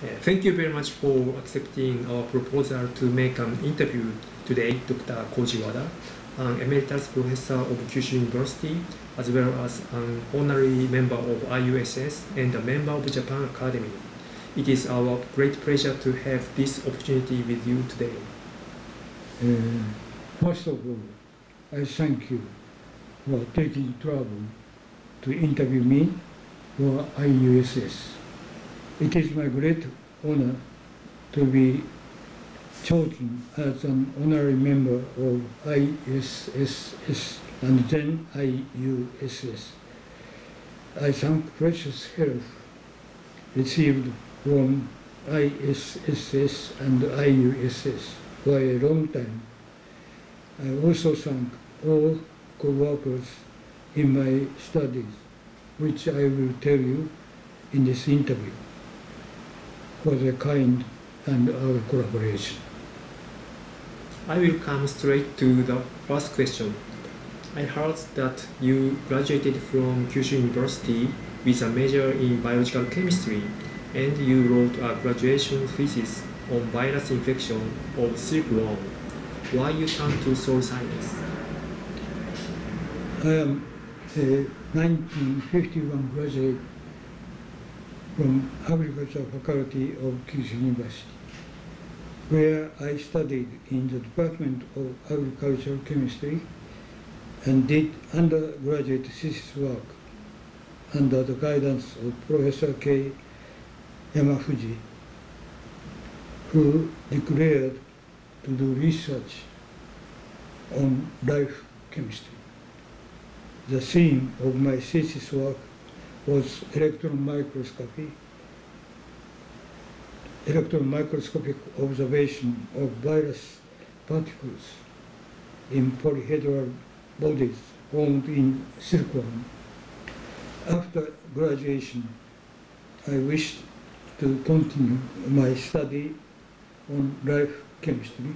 Thank you very much for accepting our proposal to make an interview today, Dr. Koji Wada, an emeritus professor of Kyushu University, as well as an honorary member of IUSS and a member of Japan Academy. It is our great pleasure to have this opportunity with you today. First of all, I thank you for taking trouble to interview me for IUSS. It is my great honor to be chosen as an honorary member of ISSS and then IUSS. I thank precious help received from ISSS and IUSS for a long time. I also thank all co-workers in my studies, which I will tell you in this interview, for their kind and our collaboration. I will come straight to the first question. I heard that you graduated from Kyushu University with a major in biological chemistry, and you wrote a graduation thesis on virus infection of silkworm. Why you turned to soil science? I am a 1951 graduate from Agriculture Faculty of Kyushu University, where I studied in the Department of Agricultural Chemistry and did undergraduate thesis work under the guidance of Professor K. Yamafuji, who declared to do research on life chemistry. The theme of my thesis work was electron microscopic observation of virus particles in polyhedral bodies formed in silkworm. After graduation, I wished to continue my study on life chemistry,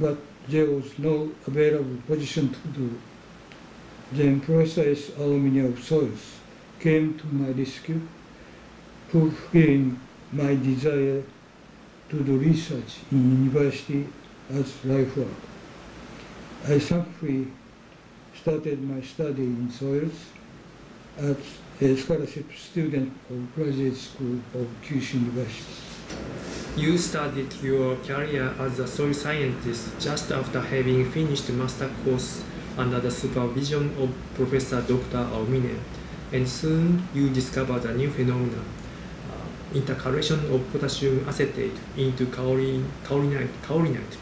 but there was no available position to do. Then Professor S. Aomine of Soils came to my rescue, fulfilling my desire to do research in university as life work. I thankfully started my study in soils as a scholarship student of graduate school of Kyushu University. You started your career as a soil scientist just after having finished master course under the supervision of Professor Dr. Aomine, and soon you discovered a new phenomenon, intercalation of potassium acetate into kaolinite,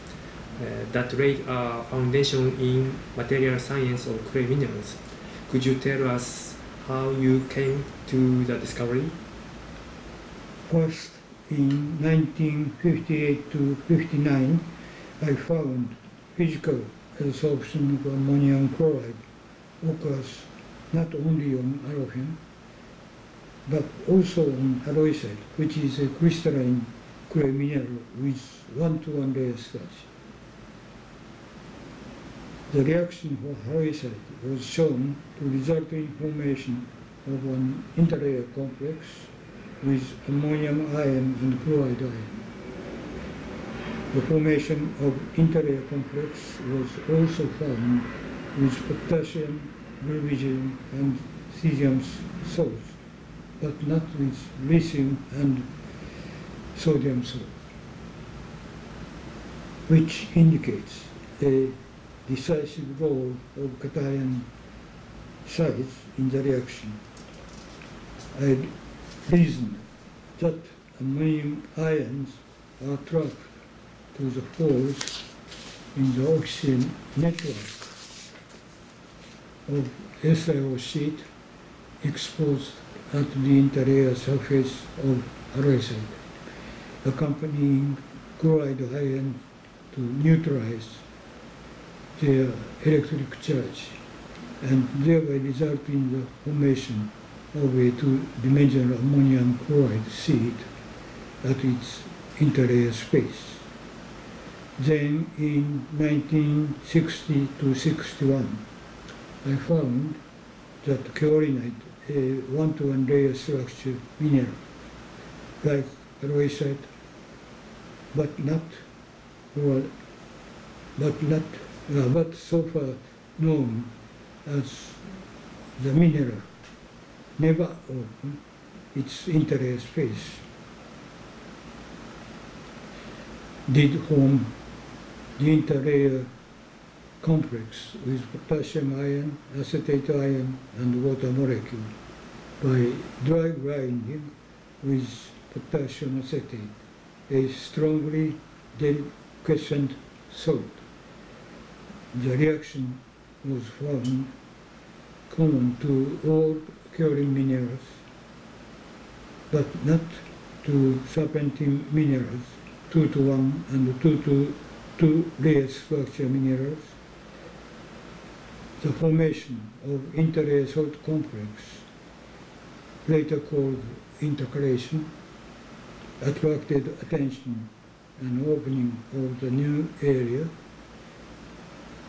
that laid a foundation in material science of clay minerals. Could you tell us how you came to the discovery? First, in 1958 to 59, I found physical absorption of ammonium chloride occurs not only on aluphine, but also on halloysite, which is a crystalline clay mineral with one-to-one layer starch. The reaction for halloysite was shown to result in formation of an interlayer complex with ammonium ion and chloride ion. The formation of interlayer complex was also found with potassium, rubidium, and cesium salts, but not with lithium and sodium salt, which indicates a decisive role of cation sites in the reaction. I reasoned that ammonium ions are trapped to the holes in the oxygen network of SiO sheet exposed at the interlayer surface of halloysite, accompanying chloride ion to neutralize their electric charge and thereby result in the formation of a two-dimensional ammonium chloride sheet at its interlayer space. Then in 1960 to 61, I found that kaolinite, a one-to-one layer structure mineral, like alloysite, but so far known as the mineral never opened its interest phase. Did form the interlayer complex with potassium ion, acetate ion, and water molecule by dry grinding with potassium acetate, a strongly deliquescent salt. The reaction was found common to all kaolin minerals, but not to serpentine minerals, 2-1 and 2-2 layer structure minerals. The formation of interlayer salt complex, later called intercalation, attracted attention and opening of the new area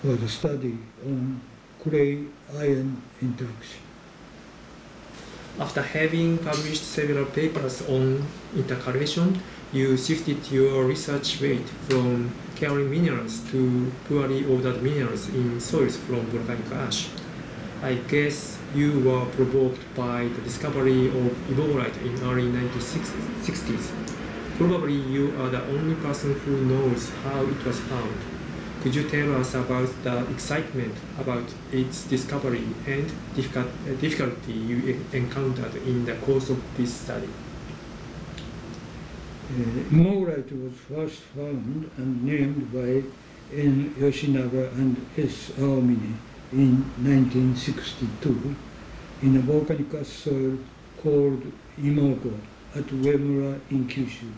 for the study on clay-iron interaction. After having published several papers on intercalation, you shifted your research weight from kaolin minerals to poorly ordered minerals in soils from volcanic ash. I guess you were provoked by the discovery of immorite in early 1960s. Probably you are the only person who knows how it was found. Could you tell us about the excitement about its discovery and difficulty you encountered in the course of this study? Immorite was first found and named by N. Yoshinaga and S. Aomine in 1962 in a volcanic ash soil called Imoko at Uemura in Kyushu.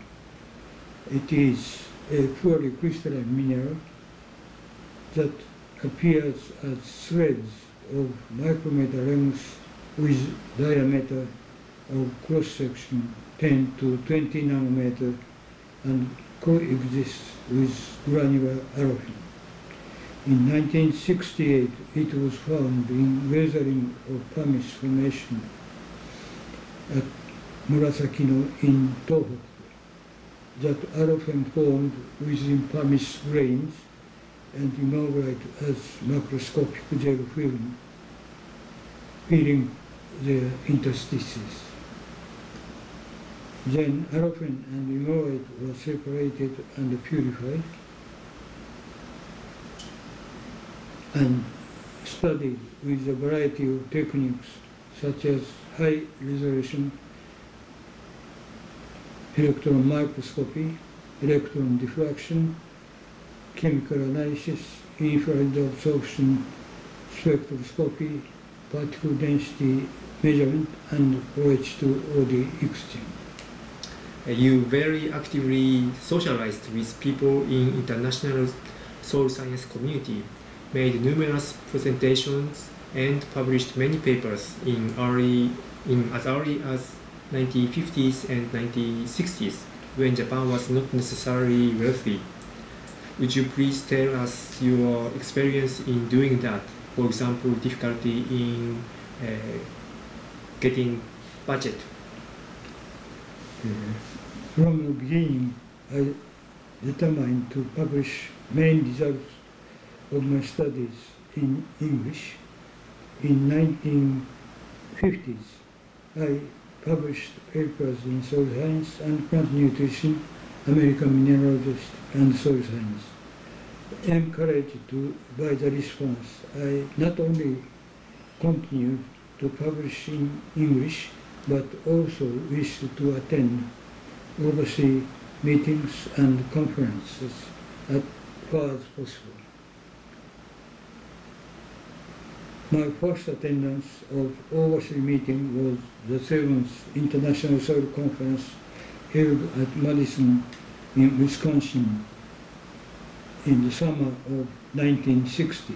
It is a poorly crystalline mineral that appears as threads of micrometer length with diameter of cross-section 10 to 20 nanometer and coexists with granular araphine. In 1968, it was found in weathering of pumice formation at Murasakino in Tohoku that araphine formed within pumice grains and immorite as macroscopic gel film filling the interstices. Then araphine and immorite were separated and purified and studied with a variety of techniques such as high resolution electron microscopy, electron diffraction, chemical analysis, infrared absorption spectroscopy, particle density measurement, and OH2OD exchange. You very actively socialized with people in international soil science community, made numerous presentations, and published many papers as early as 1950s and 1960s, when Japan was not necessarily wealthy. Would you please tell us your experience in doing that? For example, difficulty in getting budget. From the beginning, I determined to publish main results of my studies in English. In 1950s, I published papers in soil science and plant nutrition, American mineralogist, and soil science. Encouraged by the response, I not only continued to publish in English, but also wished to attend overseas meetings and conferences as far as possible. My first attendance of overseas meeting was the 7th International Soil Conference held at Madison in Wisconsin in the summer of 1960,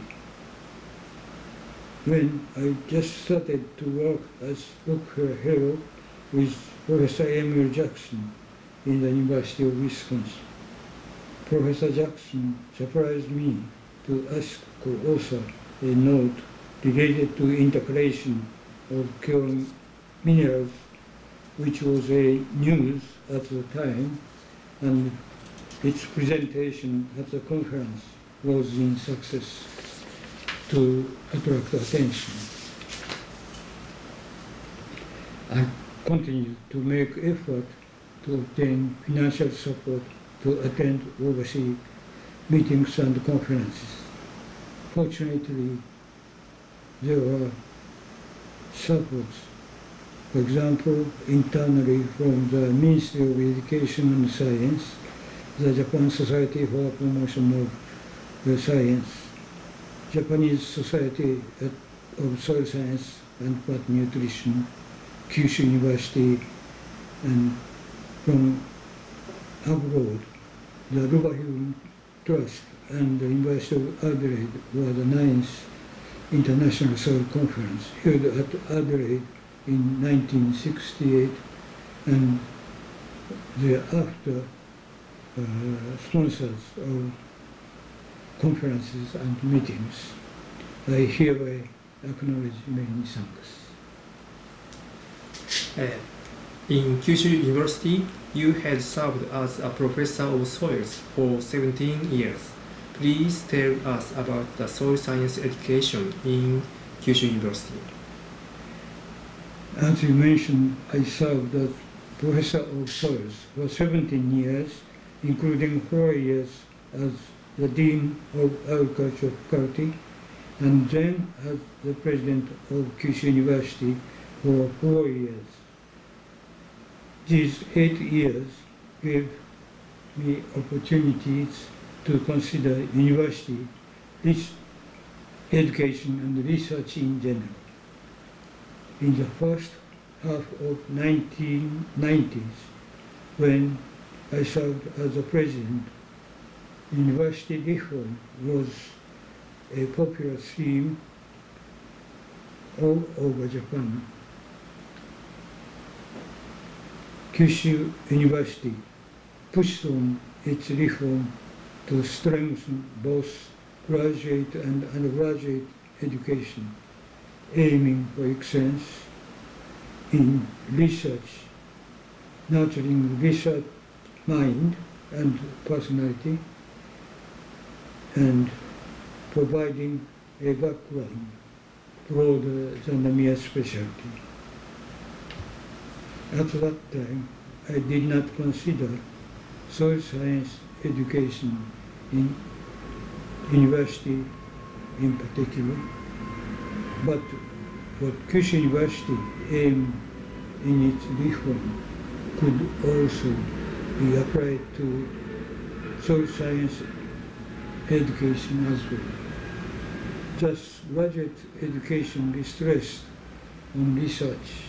when I just started to work as Rockefeller Fellow with Professor Emil Jackson in the University of Wisconsin. Professor Jackson surprised me to ask co-author a note related to intercalation of kaolin minerals which was a news at the time, and its presentation at the conference was in success to attract attention. I continued to make effort to obtain financial support to attend overseas meetings and conferences. Fortunately, there were supports, for example, internally from the Ministry of Education and Science, the Japan Society for Promotion of Science, Japanese Society of Soil Science and Plant Nutrition, Kyushu University, and from abroad, the Ruba-Hyun Trust and the University of Adelaide were the 9th International Soil Conference held at Adelaide in 1968, and thereafter sponsors of conferences and meetings. I hereby acknowledge many thanks. In Kyushu University, you had served as a professor of soils for 17 years. Please tell us about the soil science education in Kyushu University. As you mentioned, I served as professor of soils for 17 years, including 4 years as the Dean of Agriculture Faculty, and then as the President of Kyushu University for 4 years. These 8 years gave me opportunities to consider university education and research in general. In the first half of 1990s, when I served as a president, university reform was a popular theme all over Japan. Kyushu University pushed on its reform to strengthen both graduate and undergraduate education, aiming for excellence in research, nurturing research mind and personality, and providing a background broader than a mere specialty. At that time, I did not consider soil science education in university in particular, but what Kyushu University aimed in its reform could also be applied to soil science education as well. Thus, graduate education is stressed on research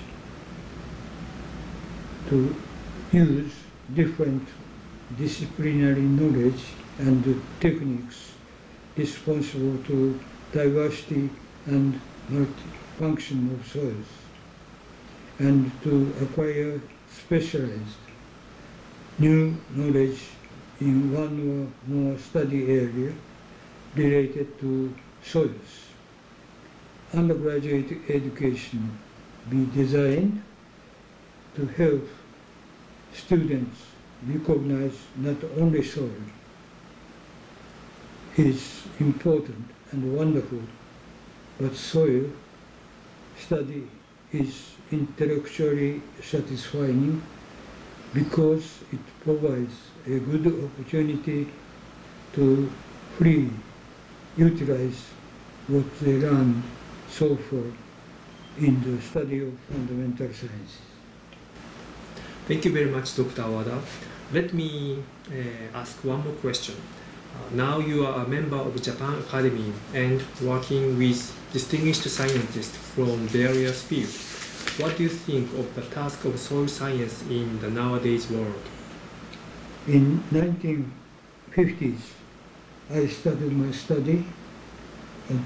to use different disciplinary knowledge and techniques responsible to diversity and multifunction of soils, and to acquire specialized new knowledge in one or more study area related to soils. Undergraduate education be designed to help students recognize not only soil is important and wonderful, but soil study is intellectually satisfying because it provides a good opportunity to freely utilize what they learned so far in the study of fundamental sciences. Thank you very much, Dr. Awada. Let me ask one more question. Now you are a member of Japan Academy and working with distinguished scientists from various fields. What do you think of the task of soil science in the nowadays world? In 1950s, I started my study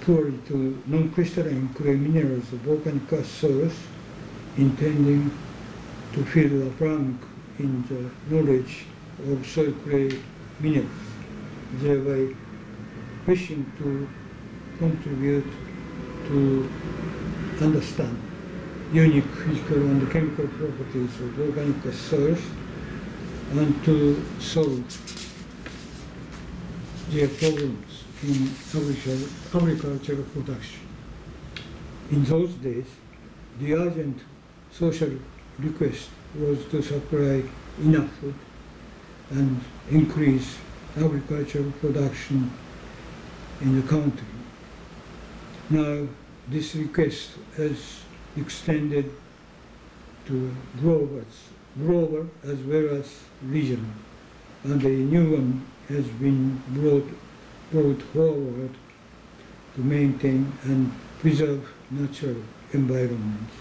purely to non-crystalline clay minerals of volcanic earth soils, intending to fill a blank in the knowledge of soil clay minerals, thereby wishing to contribute to understand unique physical and chemical properties of organic soils and to solve their problems in agricultural production. In those days, the urgent social request was to supply enough food and increase agricultural production in the country. Now, this request has extended to global as well as regional, and a new one has been brought forward to maintain and preserve natural environments.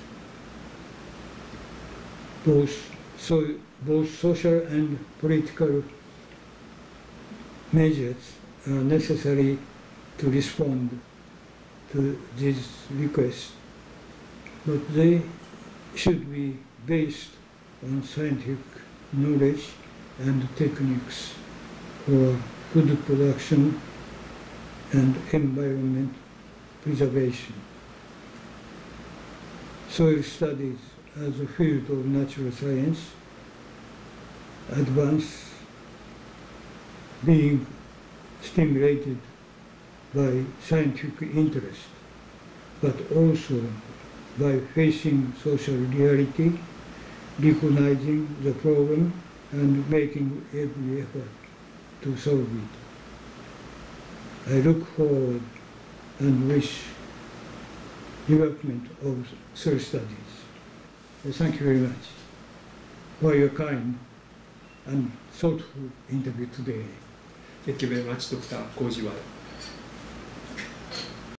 Both social and political measures are necessary to respond to this request, but they should be based on scientific knowledge and techniques for food production and environment preservation. Soil studies as a field of natural science advance, being stimulated by scientific interest, but also by facing social reality, recognizing the problem, and making every effort to solve it. I look forward and wish development of soil studies. Thank you very much for your kind and thoughtful interview today. Thank you very much, Dr. Kojiwara.